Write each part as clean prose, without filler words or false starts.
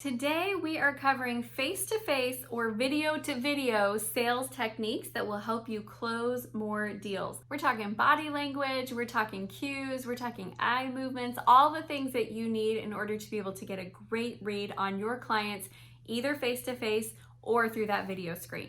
Today we are covering face-to-face or video-to-video sales techniques that will help you close more deals. We're talking body language, we're talking cues, we're talking eye movements, all the things that you need in order to be able to get a great read on your clients, either face-to-face or through that video screen.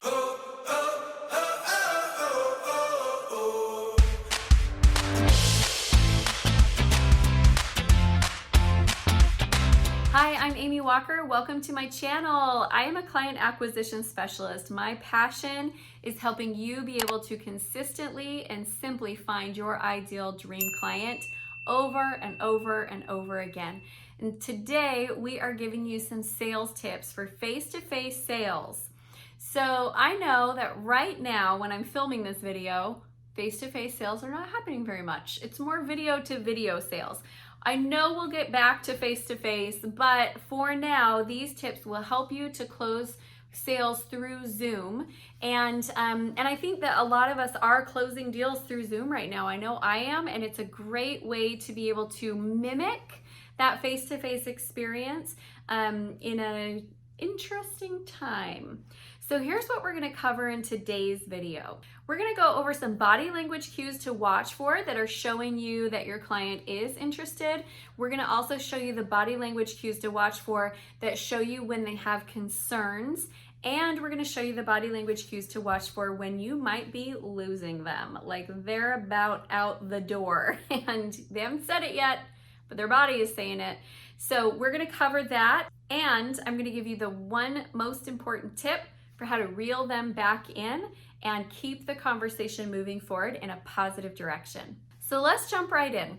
Hi, I'm Amy Walker. Welcome to my channel. I am a client acquisition specialist. My passion is helping you be able to consistently and simply find your ideal dream client over and over and over again. And today we are giving you some sales tips for face-to-face sales. So I know that right now when I'm filming this video, face-to-face sales are not happening very much. It's more video-to-video sales. I know we'll get back to face-to-face, but for now, these tips will help you to close sales through Zoom. And I think that a lot of us are closing deals through Zoom right now. I know I am, and it's a great way to be able to mimic that face-to-face experience in an interesting time. So here's what we're going to cover in today's video. We're going to go over some body language cues to watch for that are showing you that your client is interested. We're going to also show you the body language cues to watch for that show you when they have concerns. And we're going to show you the body language cues to watch for when you might be losing them, like they're about out the door and they haven't said it yet, but their body is saying it. So we're going to cover that, and I'm going to give you the one most important tip for how to reel them back in and keep the conversation moving forward in a positive direction. So let's jump right in.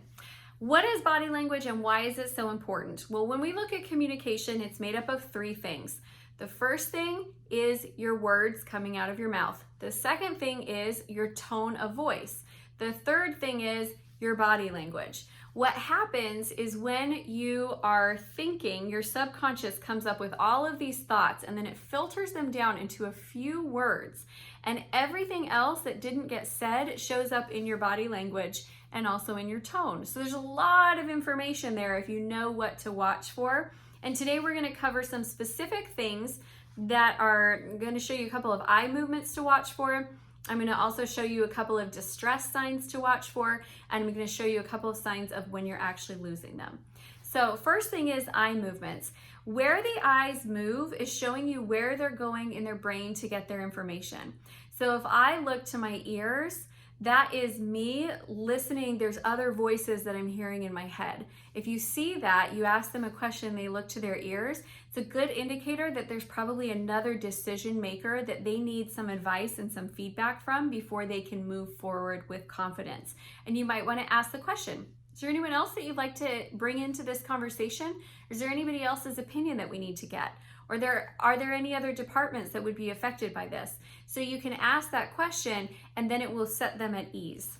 What is body language and why is it so important? Well, when we look at communication, it's made up of three things. The first thing is your words coming out of your mouth. The second thing is your tone of voice. The third thing is your body language. What happens is when you are thinking, your subconscious comes up with all of these thoughts and then it filters them down into a few words. And everything else that didn't get said shows up in your body language and also in your tone. So there's a lot of information there if you know what to watch for. And today we're going to cover some specific things that are going to show you a couple of eye movements to watch for. I'm going to also show you a couple of distress signs to watch for, and I'm going to show you a couple of signs of when you're actually losing them. So first thing is eye movements. Where the eyes move is showing you where they're going in their brain to get their information. So if I look to my ears, that is me listening. There's other voices that I'm hearing in my head. If you see that, you ask them a question, they look to their ears, it's a good indicator that there's probably another decision maker that they need some advice and some feedback from before they can move forward with confidence. And you might want to ask the question, is there anyone else that you'd like to bring into this conversation? Or is there anybody else's opinion that we need to get? Or are there any other departments that would be affected by this? So you can ask that question and then it will set them at ease.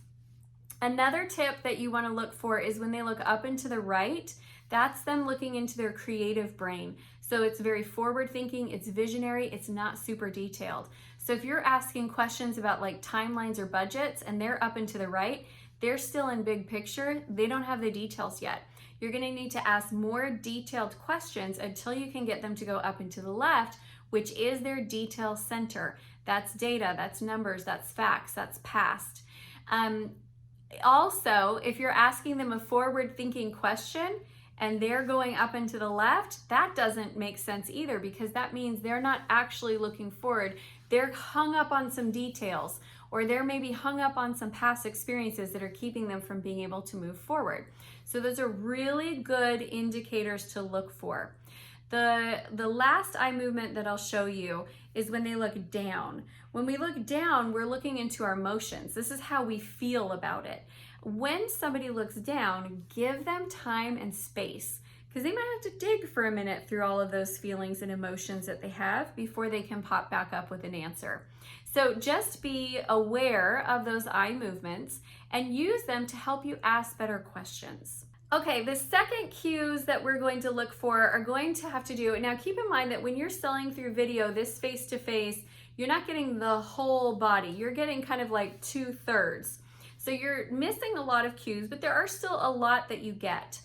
Another tip that you want to look for is when they look up and to the right, that's them looking into their creative brain. So it's very forward thinking, it's visionary, it's not super detailed. So if you're asking questions about like timelines or budgets and they're up and to the right, they're still in big picture, they don't have the details yet. You're going to need to ask more detailed questions until you can get them to go up and to the left, which is their detail center. That's data, that's numbers, that's facts, that's past. Also, if you're asking them a forward-thinking question and they're going up and to the left, that doesn't make sense either because that means they're not actually looking forward. They're hung up on some details, or they're maybe hung up on some past experiences that are keeping them from being able to move forward. So those are really good indicators to look for. The last eye movement that I'll show you is when they look down. When we look down, we're looking into our emotions. This is how we feel about it. When somebody looks down, give them time and space because they might have to dig for a minute through all of those feelings and emotions that they have before they can pop back up with an answer. So just be aware of those eye movements and use them to help you ask better questions. Okay, the second cues that we're going to look for are going to have to do, now keep in mind that when you're selling through video, this face-to-face, you're not getting the whole body, you're getting kind of like 2/3. So you're missing a lot of cues, but there are still a lot that you get.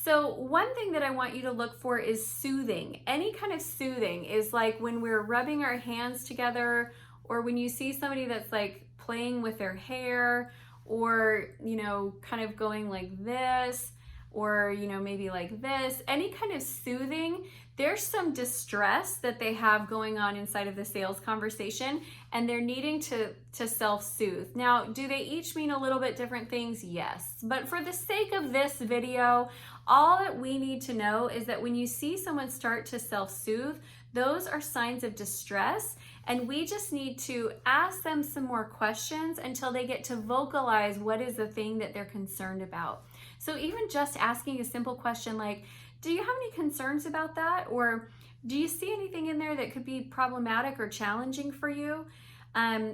So one thing that I want you to look for is soothing. Any kind of soothing is like when we're rubbing our hands together, or when you see somebody that's like playing with their hair, or, you know, kind of going like this, or, you know, maybe like this, any kind of soothing. There's some distress that they have going on inside of the sales conversation, and they're needing to self-soothe. Now, do they each mean a little bit different things? Yes. But for the sake of this video, all that we need to know is that when you see someone start to self-soothe, those are signs of distress, and we just need to ask them some more questions until they get to vocalize what is the thing that they're concerned about. So even just asking a simple question like, do you have any concerns about that? Or do you see anything in there that could be problematic or challenging for you?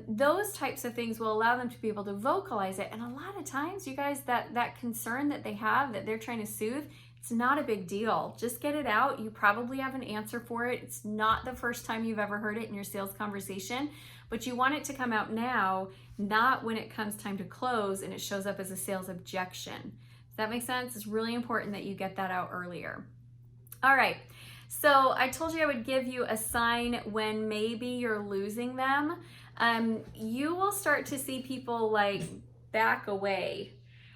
Those types of things will allow them to be able to vocalize it. And a lot of times, you guys, that concern that they have, that they're trying to soothe, it's not a big deal. Just get it out. You probably have an answer for it. It's not the first time you've ever heard it in your sales conversation, but you want it to come out now, not when it comes time to close and it shows up as a sales objection. Does that make sense? It's really important that you get that out earlier. All right. So I told you I would give you a sign when maybe you're losing them. You will start to see people like back away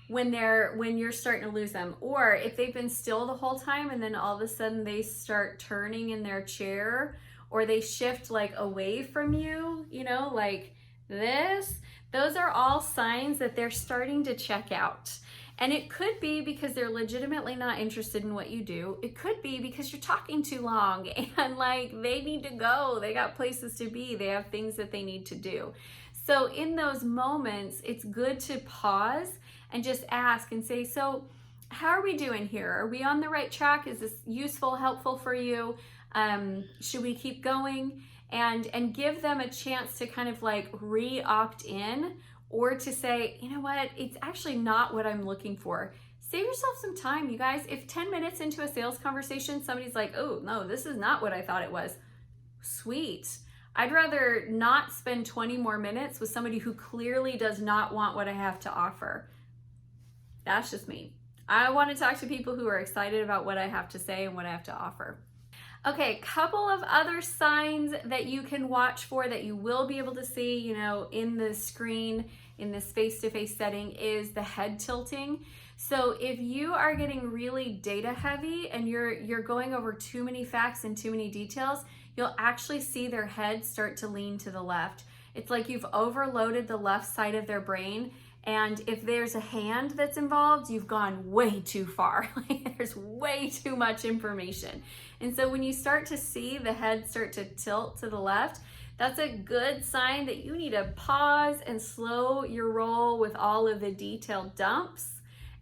when you're starting to lose them, or if they've been still the whole time and then all of a sudden they start turning in their chair, or they shift like away from you, you know, like this. Those are all signs that they're starting to check out. And it could be because they're legitimately not interested in what you do. It could be because you're talking too long and like they need to go. They got places to be. They have things that they need to do. So in those moments, it's good to pause and just ask and say, so how are we doing here? Are we on the right track? Is this useful, helpful for you? Should we keep going? And give them a chance to kind of like re-opt in, or to say, you know what, it's actually not what I'm looking for. Save yourself some time, you guys. If 10 minutes into a sales conversation, somebody's like, oh no, this is not what I thought it was. Sweet. I'd rather not spend 20 more minutes with somebody who clearly does not want what I have to offer. That's just me. I want to talk to people who are excited about what I have to say and what I have to offer. Okay, couple of other signs that you can watch for that you will be able to see, you know, in the screen, in this face-to-face setting, is the head tilting. So if you are getting really data heavy and you're going over too many facts and too many details, you'll actually see their head start to lean to the left. It's like you've overloaded the left side of their brain. And if there's a hand that's involved, you've gone way too far. Like, there's way too much information. And so when you start to see the head start to tilt to the left, that's a good sign that you need to pause and slow your roll with all of the detailed dumps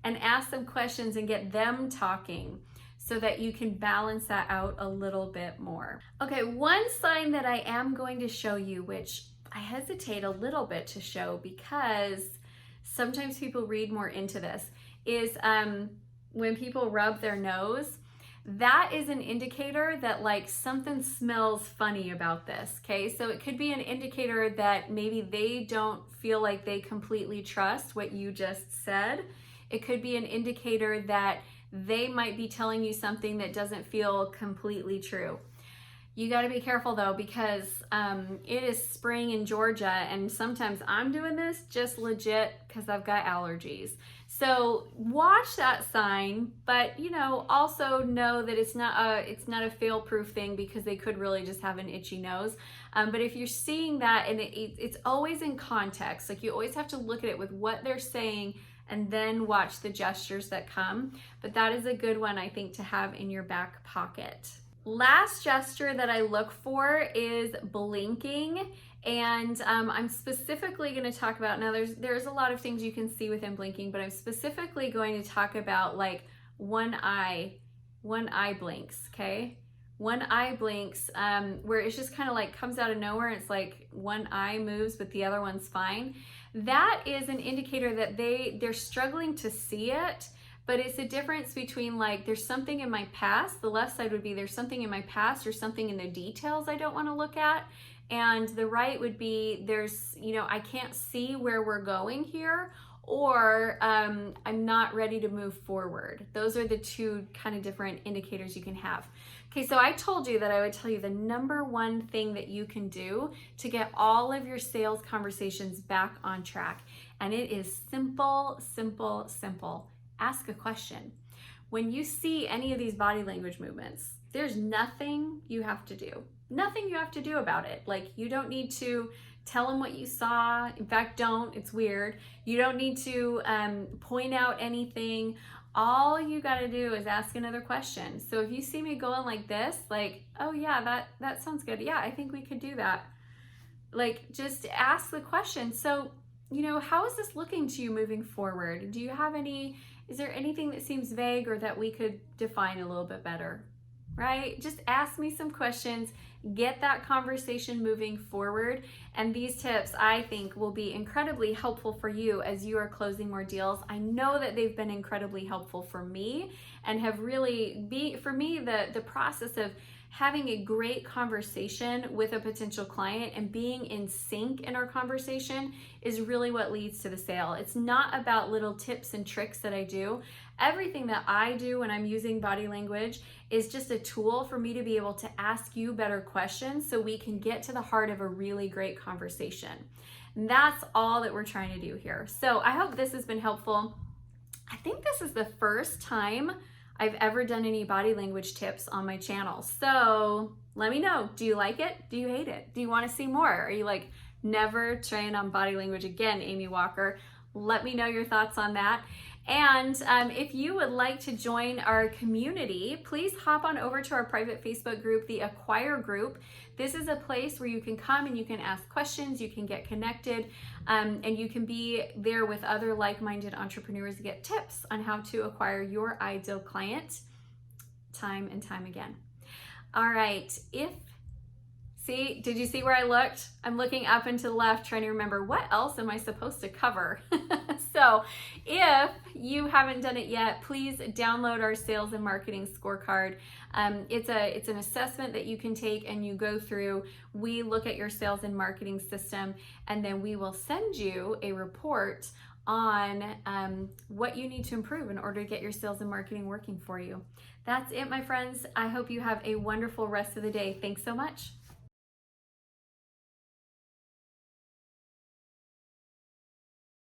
and ask them questions and get them talking so that you can balance that out a little bit more. Okay, one sign that I am going to show you, which I hesitate a little bit to show because sometimes people read more into this, is when people rub their nose. That is an indicator that like something smells funny about this, okay? So it could be an indicator that maybe they don't feel like they completely trust what you just said. It could be an indicator that they might be telling you something that doesn't feel completely true. You got to be careful though, because it is spring in Georgia, and sometimes I'm doing this just legit because I've got allergies. So watch that sign, but you know, also know that it's not a fail-proof thing, because they could really just have an itchy nose. But if you're seeing that, and it's always in context, like you always have to look at it with what they're saying and then watch the gestures that come. But that is a good one, I think, to have in your back pocket. Last gesture that I look for is blinking, and I'm specifically going to talk about, now there's a lot of things you can see within blinking, but I'm specifically going to talk about like one eye blinks, okay? One eye blinks where it's just kind of like comes out of nowhere. It's like one eye moves but the other one's fine. That is an indicator that they're struggling to see it. But it's a difference between like, there's something in my past. The left side would be there's something in my past or something in the details I don't want to look at. And the right would be there's, you know, I can't see where we're going here, or I'm not ready to move forward. Those are the two kind of different indicators you can have. Okay, so I told you that I would tell you the number one thing that you can do to get all of your sales conversations back on track. And it is simple, simple, simple. Ask a question. When you see any of these body language movements, there's nothing you have to do. Nothing you have to do about it. Like, you don't need to tell them what you saw. In fact, don't. It's weird. You don't need to point out anything. All you got to do is ask another question. So if you see me going like this, like, oh yeah, that sounds good. Yeah, I think we could do that. Like, just ask the question. So, how is this looking to you moving forward? Do you have is there anything that seems vague or that we could define a little bit better? Right? Just ask me some questions, get that conversation moving forward. And these tips, I think, will be incredibly helpful for you as you are closing more deals. I know that they've been incredibly helpful for me and have really for me, the process of having a great conversation with a potential client and being in sync in our conversation is really what leads to the sale. It's not about little tips and tricks that I do. Everything that I do when I'm using body language is just a tool for me to be able to ask you better questions so we can get to the heart of a really great conversation. And that's all that we're trying to do here. So I hope this has been helpful. I think this is the first time I've ever done any body language tips on my channel. So let me know. Do you like it? Do you hate it? Do you want to see more? Are you like, never train on body language again, Amy Walker? Let me know your thoughts on that. And if you would like to join our community, please hop on over to our private Facebook group, the Acquire Group. This is a place where you can come and you can ask questions, you can get connected, and you can be there with other like-minded entrepreneurs to get tips on how to acquire your ideal client time and time again. All right, did you see where I looked? I'm looking up and to the left trying to remember what else am I supposed to cover. So if you haven't done it yet, please download our sales and marketing scorecard. It's an assessment that you can take and you go through. We look at your sales and marketing system, and then we will send you a report on what you need to improve in order to get your sales and marketing working for you. That's it, my friends. I hope you have a wonderful rest of the day. Thanks so much.